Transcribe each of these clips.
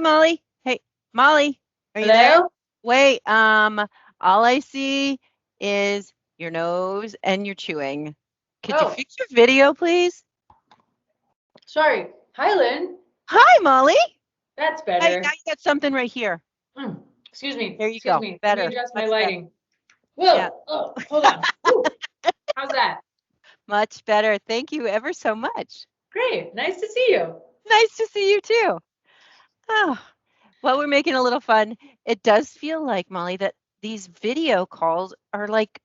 Molly. Hey, Molly, are you there? Hello? Wait, all I see is your nose and your chewing. Could you Oh, fix your video, please? sorry. Hi, Lynn. Hi, Molly. That's Hey, now better. you got something right here. Excuse me. There you Excuse go. me. Let me Better, adjust my much better. lighting. Yeah, Whoa. Oh, hold on. Woo. How's that? much better. Thank you ever so much. Great. Nice to see you. Nice to see you too. Oh, well, we're making a little fun. It does feel like, Molly, that these video calls are like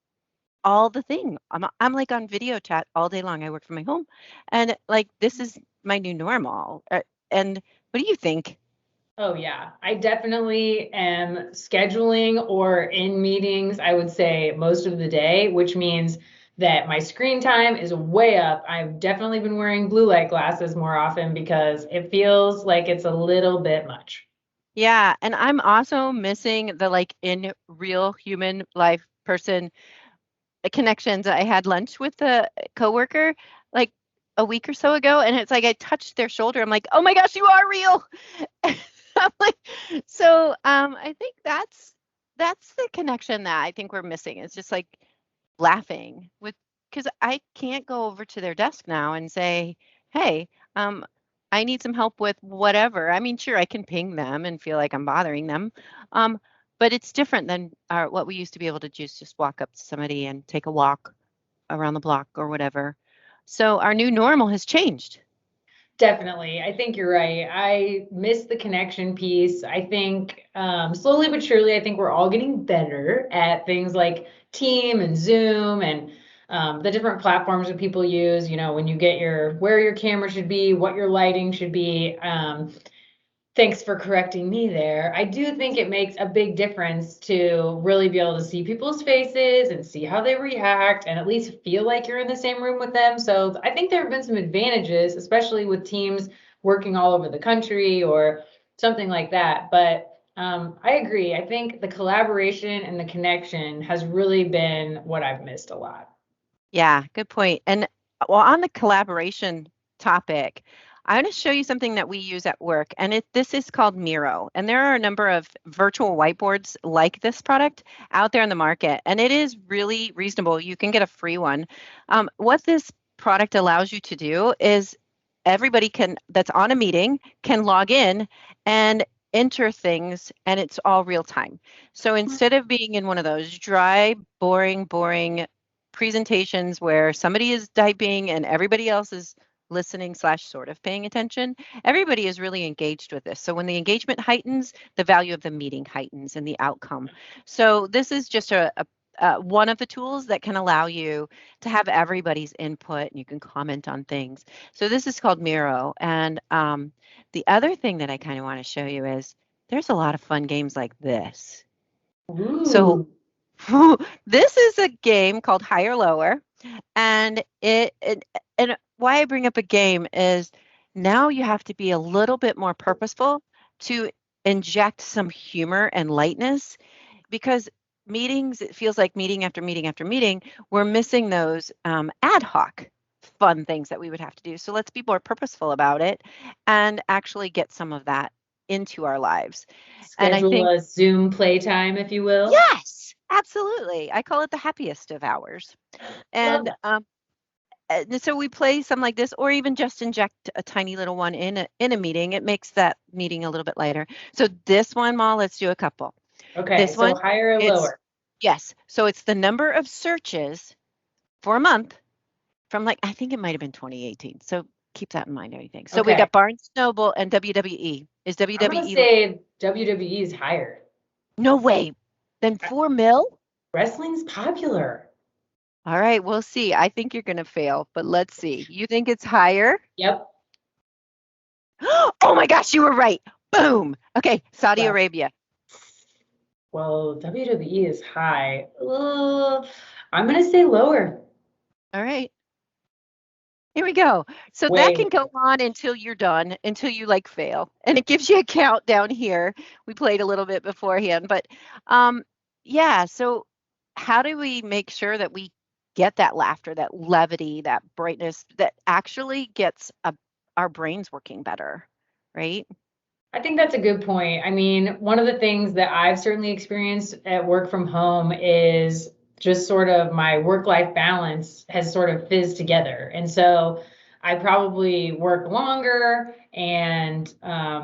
all the thing. I'm like on video chat all day long. I work from my home, and like this is my new normal. And what do you think? Oh, yeah. I definitely am scheduling or in meetings, I would say most of the day, which means that my screen time is way up. I've definitely been wearing blue light glasses more often because it feels like it's a little bit much. Yeah, and I'm also missing the like in real human life person connections. I had lunch with a coworker like a week or so ago, and it's like I touched their shoulder. I'm like, oh my gosh, you are real. I'm like, so I think that's the connection that I think we're missing. It's just like laughing with because I can't go over to their desk now and say, hey, I need some help with whatever. I mean, sure, I can ping them and feel like I'm bothering them. Um, but it's different than what we used to be able to just walk up to somebody and take a walk around the block or whatever. So our new normal has changed. Definitely. I think you're right. I miss the connection piece. I think slowly but surely, I think we're all getting better at things like Team and Zoom and the different platforms that people use. You know, when you get where your camera should be, what your lighting should be. Thanks for correcting me there. I do think it makes a big difference to really be able to see people's faces and see how they react and at least feel like you're in the same room with them. So I think there have been some advantages, especially with teams working all over the country or something like that. But I agree. I think the collaboration and the connection has really been what I've missed a lot. Yeah, good point. And well, on the collaboration topic, I want to show you something that we use at work, and this is called Miro. And there are a number of virtual whiteboards like this product out there in the market, and it is really reasonable. You can get a free one. What this product allows you to do is everybody can that's on a meeting can log in and enter things, and it's all real time. So instead of being in one of those dry, boring presentations where somebody is typing and everybody else is listening slash sort of paying attention, everybody is really engaged with this. So when the engagement heightens, the value of the meeting heightens and the outcome. So this is just one of the tools that can allow you to have everybody's input and you can comment on things. So this is called Miro. And the other thing that I kind of want to show you is there's a lot of fun games like this. So Ooh. this is a game called Higher Lower, and and why I bring up a game is now you have to be a little bit more purposeful to inject some humor and lightness because meetings, it feels like meeting after meeting after meeting, we're missing those ad hoc fun things that we would have to do. So let's be more purposeful about it and actually get some of that into our lives. And I Schedule think a Zoom playtime, if you will. yes, absolutely. I call it the happiest of hours. Love And that. so we play some like this, or even just inject a tiny little one in a meeting. It makes that meeting a little bit lighter. So this one, Ma, let's do a couple. Okay, This so one, higher or it's lower? yes. So it's the number of searches for a month from like I think it might have been 2018. So keep that in mind. Everything. So we Okay. got Barnes Noble and WWE. Is I'm gonna WWE say WWE is higher. no way? Then Uh, 4 mil? Wrestling's popular. All right, we'll see. I think you're going to fail, but let's see. You think it's higher? Yep. Oh my gosh, you were right. Boom. Okay, Saudi Wow. Arabia. Well, WWE is high. I'm gonna say lower. All right, here we go. So that Way can go on until you're done, until you like fail. And it gives you a countdown here. We played a little bit beforehand, but um, yeah, so how do we make sure that we get that laughter, that levity, that brightness that actually gets our brains working better, right? I think that's a good point. I mean, one of the things that I've certainly experienced at work from home is just sort of my work-life balance has sort of fizzed together. And so I probably work longer and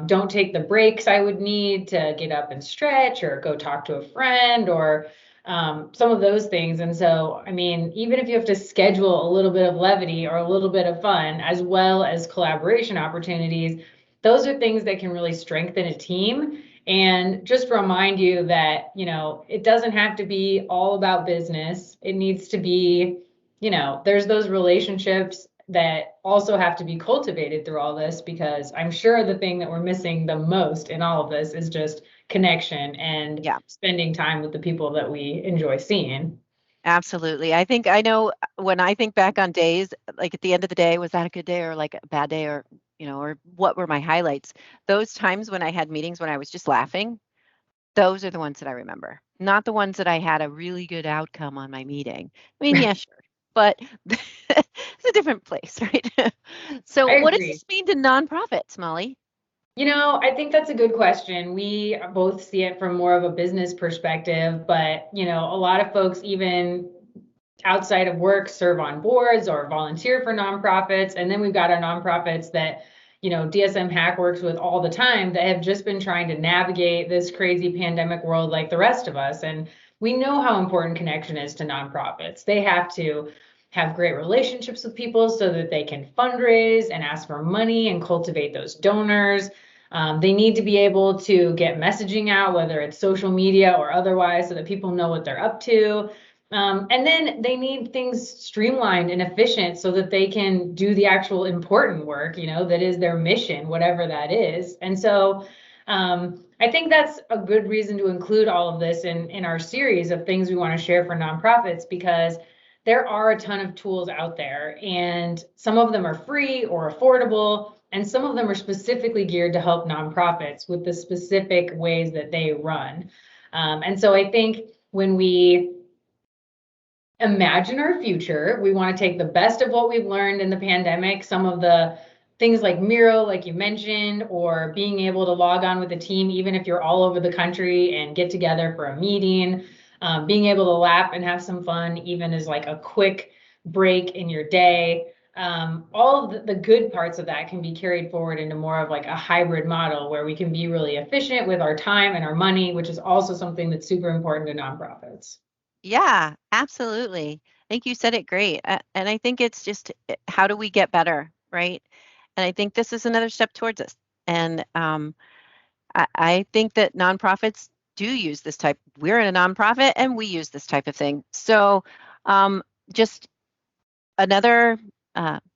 don't take the breaks I would need to get up and stretch or go talk to a friend or some of those things. And so, I mean, even if you have to schedule a little bit of levity or a little bit of fun, as well as collaboration opportunities, those are things that can really strengthen a team. And just remind you that, it doesn't have to be all about business. It needs to be, there's those relationships that also have to be cultivated through all this, because I'm sure the thing that we're missing the most in all of this is just connection and Yeah, spending time with the people that we enjoy seeing. absolutely. I know when I think back on days, like at the end of the day, was that a good day or like a bad day or, or what were my highlights? Those times when I had meetings when I was just laughing, those are the ones that I remember, not the ones that I had a really good outcome on my meeting. I mean, yeah, sure, but it's a different place, right? So, I what does agree. this mean to nonprofits, Molly? I think that's a good question. We both see it from more of a business perspective, but, a lot of folks, even outside of work, serve on boards or volunteer for nonprofits. And then we've got our nonprofits that, DSM Hack works with all the time that have just been trying to navigate this crazy pandemic world like the rest of us. And we know how important connection is to nonprofits. They have to have great relationships with people so that they can fundraise and ask for money and cultivate those donors. They need to be able to get messaging out, whether it's social media or otherwise, so that people know what they're up to. And then they need things streamlined and efficient so that they can do the actual important work, that is their mission, whatever that is. And so I think that's a good reason to include all of this in our series of things we want to share for nonprofits, because there are a ton of tools out there, and some of them are free or affordable, and some of them are specifically geared to help nonprofits with the specific ways that they run. And so I think when we imagine our future, we want to take the best of what we've learned in the pandemic, some of the things like Miro, like you mentioned, or being able to log on with a team, even if you're all over the country and get together for a meeting, being able to laugh and have some fun, even as like a quick break in your day. All of the good parts of that can be carried forward into more of like a hybrid model where we can be really efficient with our time and our money, which is also something that's super important to nonprofits. Yeah, absolutely. I think you said it great. And I think it's just how do we get better, right? And I think this is another step towards us. And I think that nonprofits do use this type. We're in a nonprofit and we use this type of thing. So um, just another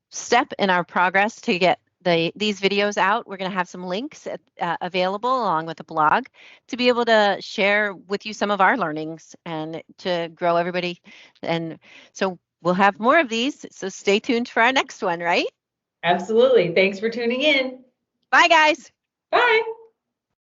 step in our progress to get these videos out. We're going to have some links available along with a blog to be able to share with you some of our learnings and to grow everybody. And so we'll have more of these. So stay tuned for our next one, right? Absolutely. Thanks for tuning in. Bye, guys. Bye.